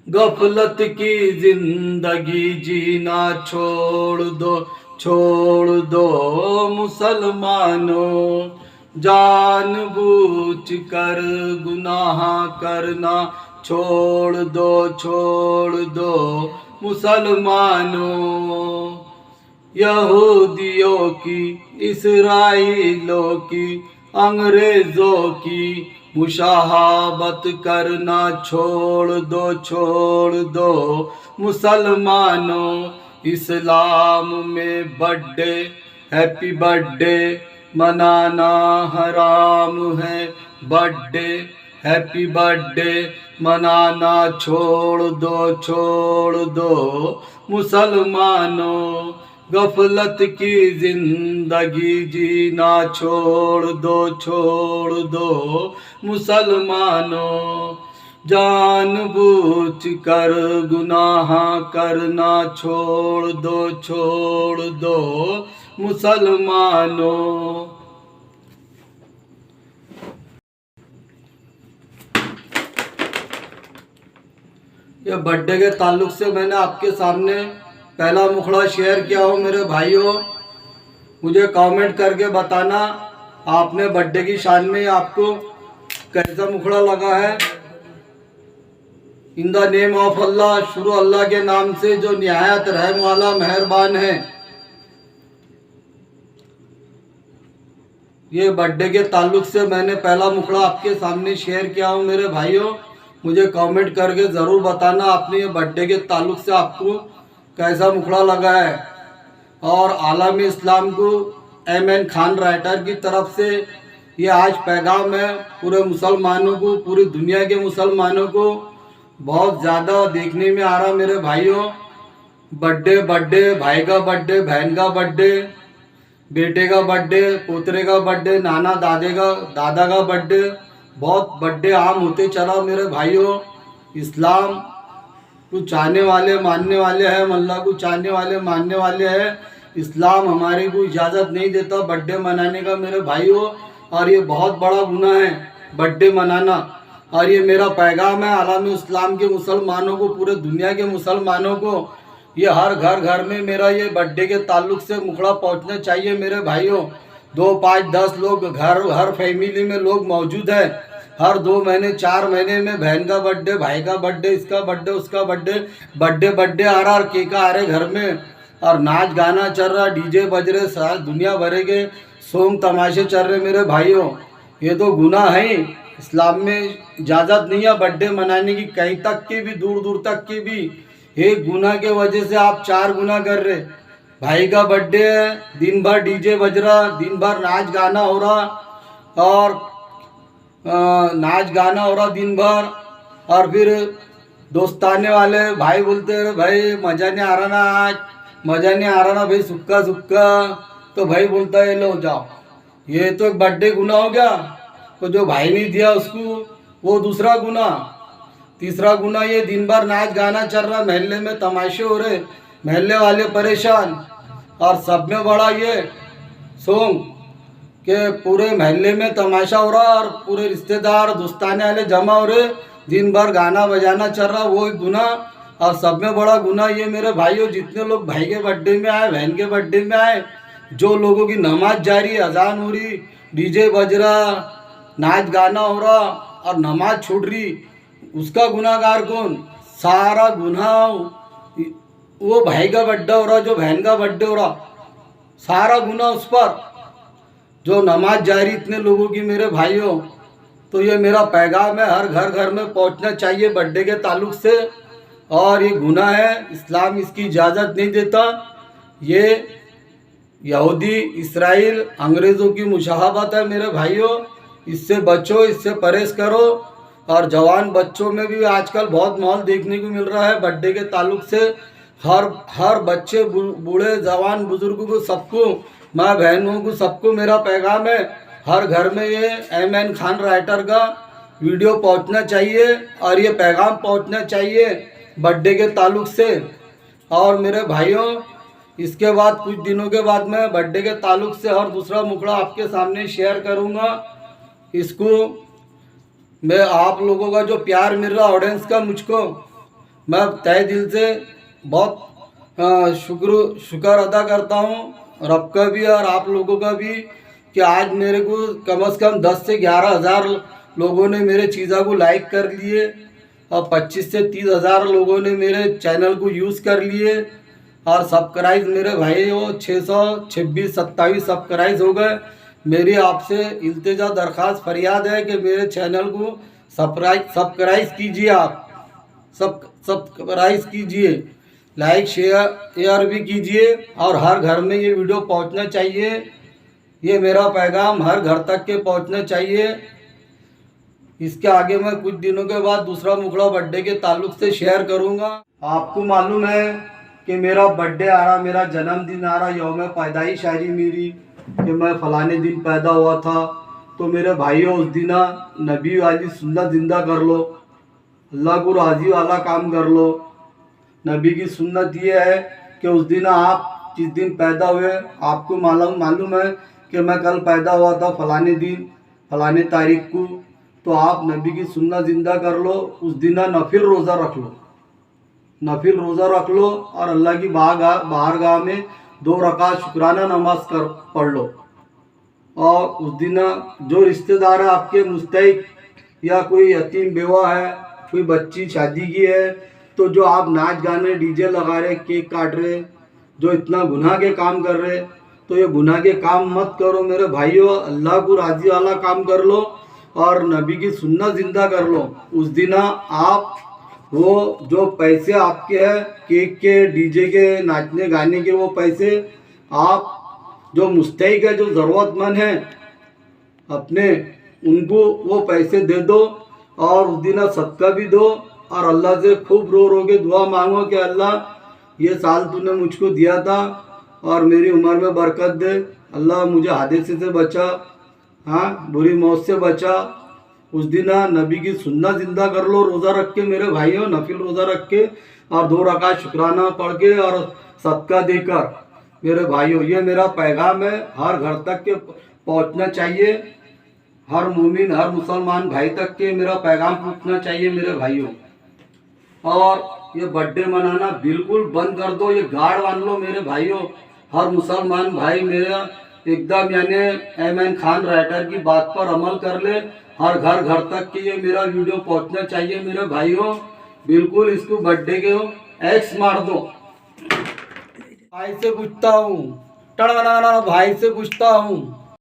गफलत की जिंदगी जीना छोड़ दो मुसलमानों। जानबूझ कर गुनाह करना छोड़ दो मुसलमानों। यहूदियों की, इसराइलों की, अंग्रेजों की मुशाहबत करना छोड़ दो मुसलमानों। इस्लाम में बर्थडे, हैप्पी बर्थडे मनाना हराम है। बर्थडे, हैप्पी बर्थडे मनाना छोड़ दो मुसलमानों। गफलत की जिंदगी जीना छोड़ दो मुसलमानों। जानबूझ कर गुनाह करना छोड़ दो मुसलमानों। ये बर्थडे के ताल्लुक से मैंने आपके सामने पहला मुखड़ा शेयर किया हो। मेरे भाइयों, मुझे कमेंट करके बताना आपने बर्थडे की शान में आपको कैसा मुखड़ा लगा है। इन द नेम ऑफ अल्लाह, शुरू अल्लाह के नाम से जो निहायत रहम वाला मेहरबान है। ये बर्थडे के ताल्लुक से मैंने पहला मुखड़ा आपके सामने शेयर किया हूँ। मेरे भाइयों, मुझे कमेंट करके ज़रूर बताना आपने ये बर्थडे के ताल्लुक से आपको कैसा मुखड़ा लगा है। और आलम इस्लाम को एम.एन. खान राइटर की तरफ से ये आज पैगाम है पूरे मुसलमानों को, पूरी दुनिया के मुसलमानों को। बहुत ज़्यादा देखने में आ रहा मेरे भाइयों, बर्थडे, भाई का बर्थडे, बहन का बर्थडे, बेटे का बर्थडे, पोतरे का बर्थडे, नाना दादा का बर्थडे, बहुत बर्थडे आम होते चला मेरे भाइयों। इस्लाम को चाहने वाले मानने वाले हैं, अल्लाह को चाहने वाले मानने वाले हैं। इस्लाम हमारे को इजाज़त नहीं देता बर्थडे मनाने का मेरे भाइयों, और ये बहुत बड़ा गुनाह है बर्थडे मनाना। और ये मेरा पैगाम है आलम इस्लाम के मुसलमानों को, पूरे दुनिया के मुसलमानों को। ये हर घर में मेरा ये बर्थडे के ताल्लुक से मुखड़ा पहुंचना चाहिए मेरे भाइयों। 2, 5, 10 लोग हर फैमिली में लोग मौजूद हैं। हर 2 महीने 4 महीने में बहन का बर्थडे, भाई का बर्थडे, इसका बर्थडे, उसका बर्थडे आ रहा, और केक आ रहे घर में, और नाच गाना चल रहा, डीजे बज रहे, सारी दुनिया भरे के सॉन्ग तमाशे चल रहे मेरे भाइयों। ये तो गुनाह है। इस्लाम में इजाज़त नहीं है बर्थडे मनाने की, कहीं तक की भी, दूर तक की भी। एक गुनाह के वजह से आप 4 गुनाह कर रहे। भाई का बर्थडे है, दिन भर डीजे बज रहा, दिन भर नाच गाना हो रहा, और नाच गाना हो रहा दिन भर। और फिर दोस्ताने वाले भाई बोलते हैं भाई मज़ा नहीं आ रहा ना, आज मज़ा नहीं आ रहा ना भाई, सुक्का। तो भाई बोलता है लो जाओ। ये तो एक बर्थडे गुनाह हो गया। तो जो भाई नहीं दिया उसको, वो दूसरा गुनाह। तीसरा गुनाह ये दिन भर नाच गाना चल रहा, महल्ले में तमाशे हो रहे, महल्ले वाले परेशान, और सब में बड़ा ये सॉन्ग के पूरे महल्ले में तमाशा हो रहा, और पूरे रिश्तेदार दोस्ताने वाले जमा हो रहे, दिन भर गाना बजाना चल रहा, वो एक गुनाह। और सब में बड़ा गुनाह ये मेरे भाइयों, जितने लोग भाई के बर्थडे में आए, बहन के बर्थडे में आए, जो लोगों की नमाज जारी, अजान हो रही, डीजे बज रहा, नाच गाना हो रहा, और नमाज छूट रही, उसका गुनाहगार कौन? सारा गुनाह वो भाई का बर्थडे हो रहा, जो बहन का बर्थडे हो रहा, सारा गुनाह उस पर, जो नमाज जारी इतने लोगों की मेरे भाइयों। तो ये मेरा पैगाम है, हर घर में पहुंचना चाहिए बर्थडे के ताल्लुक से। और ये गुनाह है, इस्लाम इसकी इजाज़त नहीं देता। ये यहूदी, इसराइल, अंग्रेज़ों की मुशाहबत है मेरे भाइयों। इससे बचो, इससे परहेज़ करो। और जवान बच्चों में भी आजकल बहुत माहौल देखने को मिल रहा है बर्थडे के ताल्लुक से। हर बच्चे, बूढ़े, जवान, बुजुर्गों को, सबको, माँ बहनों को, सबको मेरा पैगाम है, हर घर में ये एम.एन. खान राइटर का वीडियो पहुंचना चाहिए, और ये पैगाम पहुंचना चाहिए बर्थडे के ताल्लुक से। और मेरे भाइयों, इसके बाद कुछ दिनों के बाद मैं बर्थडे के ताल्लुक से और दूसरा मुखड़ा आपके सामने शेयर करूंगा। इसको मैं आप लोगों का जो प्यार मिल रहा ऑडियंस का मुझको, मैं तहे दिल से बहुत शुक्र अदा करता हूँ रब का भी और आप लोगों का भी कि आज मेरे को कम से कम 10 से 11 हज़ार लोगों ने मेरे चीज़ों को लाइक कर लिए और 25 से 30 हज़ार लोगों ने मेरे चैनल को यूज़ कर लिए और सब्सक्राइब मेरे भाई हो 626-27 सब्सक्राइब हो गए। मेरी आपसे इल्तिजा दरख्वास्त फरियाद है कि मेरे चैनल को सब्सक्राइब कीजिए, आप सब्सक्राइब कीजिए, लाइक शेयर भी कीजिए और हर घर में ये वीडियो पहुंचना चाहिए। ये मेरा पैगाम हर घर तक के पहुंचना चाहिए। इसके आगे मैं कुछ दिनों के बाद दूसरा मुखड़ा बर्थडे के ताल्लुक से शेयर करूंगा। आपको मालूम है कि मेरा बर्थडे आ रहा, मेरा जन्मदिन आ रहा, यौम पैदाइश आ रही मेरी कि मैं फलाने दिन पैदा हुआ था। तो मेरे भाइयों उस दिन नबी वाली सुन्नत जिंदा कर लो, अल्लाह को राज़ी वाला काम कर लो। नबी की सुन्नत ये है कि उस दिन आप जिस दिन पैदा हुए, आपको मालूम है कि मैं कल पैदा हुआ था फलाने दिन फलाने तारीख को, तो आप नबी की सुन्नत जिंदा कर लो। उस दिन नफिल रोज़ा रख लो, नफिल रोज़ा रख लो और अल्लाह की बारगाह में 2 रकात शुक्राना नमाज पढ़ लो। और उस दिन जो रिश्तेदार है आपके मुस्तहिक या कोई यतीम बेवा है, कोई बच्ची शादी की है, तो जो आप नाच गाने डीजे लगा रहे, केक काट रहे, जो इतना गुनाह के काम कर रहे, तो ये गुनाह के काम मत करो मेरे भाइयों। अल्लाह को राज़ी वाला काम कर लो और नबी की सुन्नत जिंदा कर लो। उस दिन आप वो जो पैसे आपके हैं केक के डीजे के नाचने गाने के, वो पैसे आप जो मुस्तहिक है, जो ज़रूरतमंद है अपने, उनको वो पैसे दे दो और उस दिन सदका भी दो और अल्लाह से खूब रो के दुआ मांगो कि अल्लाह ये साल तूने मुझको दिया था और मेरी उम्र में बरकत दे, अल्लाह मुझे हादसे से बचा, हाँ बुरी मौत से बचा। उस दिन नबी की सुन्नत जिंदा कर लो रोज़ा रख के मेरे भाइयों, नफिल रोज़ा रख के और 2 रकात शुक्राना पढ़ के और सदका देकर मेरे भाइयों। ये मेरा पैगाम है, हर घर तक के पहुंचना चाहिए, हर मोमिन हर मुसलमान भाई तक के मेरा पैगाम पहुंचना चाहिए मेरे भाइयों। और ये बर्थडे मनाना बिल्कुल बंद कर दो, ये गाड़ बांध लो मेरे भाइयों। हर मुसलमान भाई मेरा एकदम यानी एमएन खान राइटर की बात पर अमल कर ले, हर घर तक के ये मेरा वीडियो पहुंचना चाहिए मेरे भाइयों। बिल्कुल इसको बर्थडे के एक्स मार दो। भाई से पूछता हूँ, भाई से पूछता हूँ